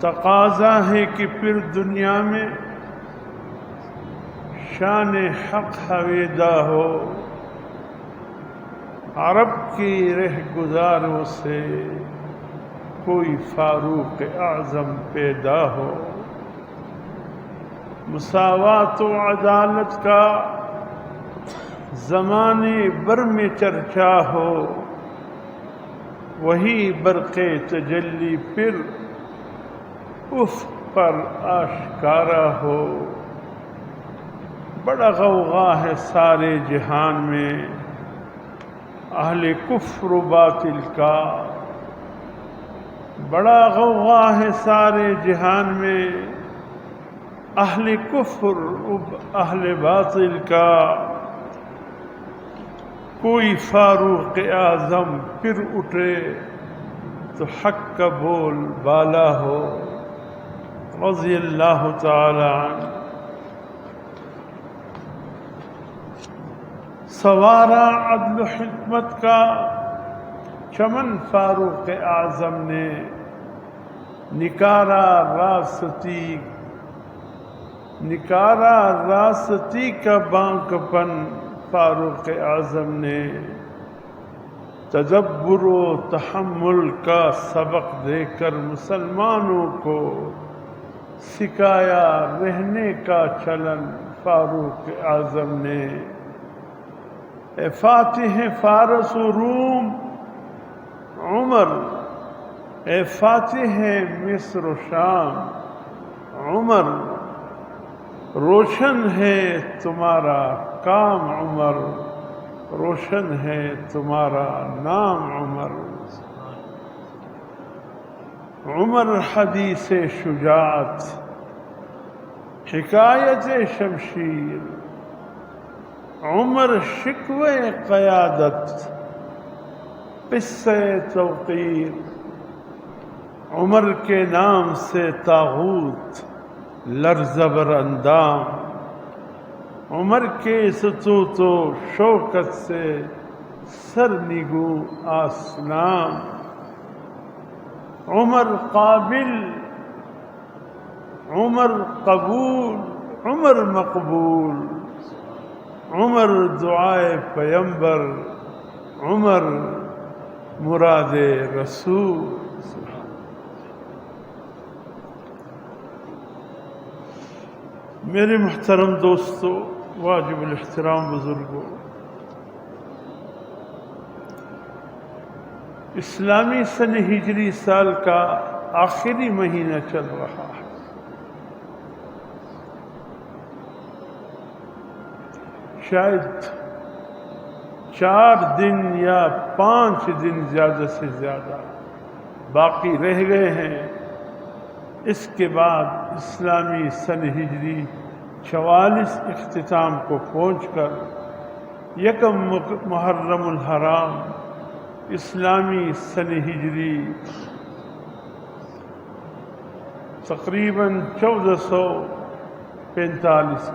تقاضا ہے کہ پھر دنیا میں شان حق ہویدا ہو، عرب کی رہ گزاروں سے کوئی فاروق اعظم پیدا ہو، مساوات و عدالت کا زمانے بھر میں چرچا ہو، وہی برق تجلی پھر افق پر آشکارا ہو۔ بڑا غوغا ہے سارے جہان میں اہل کفر و باطل کا، بڑا غوغا ہے سارے جہان میں اہل کفر و اہل باطل کا، کوئی فاروق اعظم پھر اٹھے تو حق کا بول بالا ہو۔ رضی اللہ تعالی عنہ۔ سوارا عدل و حکمت کا چمن فاروق اعظم نے، نکارا راستی کا بانک پن فاروق اعظم نے، تدبر و تحمل کا سبق دے کر مسلمانوں کو سکھایا رہنے کا چلن فاروق اعظم نے۔ اے فاتح فارس و روم عمر، اے فاتح مصر و شام عمر، روشن ہے تمہارا کام عمر، روشن ہے تمہارا نام عمر۔ عمر حدیث شجاعت، حکایت شمشیر، عمر شکوہ قیادت، قصہ توقیر، عمر کے نام سے طاغوت لرزبر اندام، عمر کے سطوت و شوکت سے سرنگو آسنام، عمر قابل، عمر قبول، عمر مقبول، عمر دعائے پیمبر، عمر مراد رسول۔ میرے محترم دوستو، واجب الاحترام بزرگوں، اسلامی سن ہجری سال کا آخری مہینہ چل رہا ہے۔ شاید 4 دن یا 5 دن زیادہ سے زیادہ باقی رہ گئے ہیں، اس کے بعد اسلامی سن ہجری 44 اختتام کو پہنچ کر 1 محرم الحرام اسلامی سن ہجری تقریباً 1445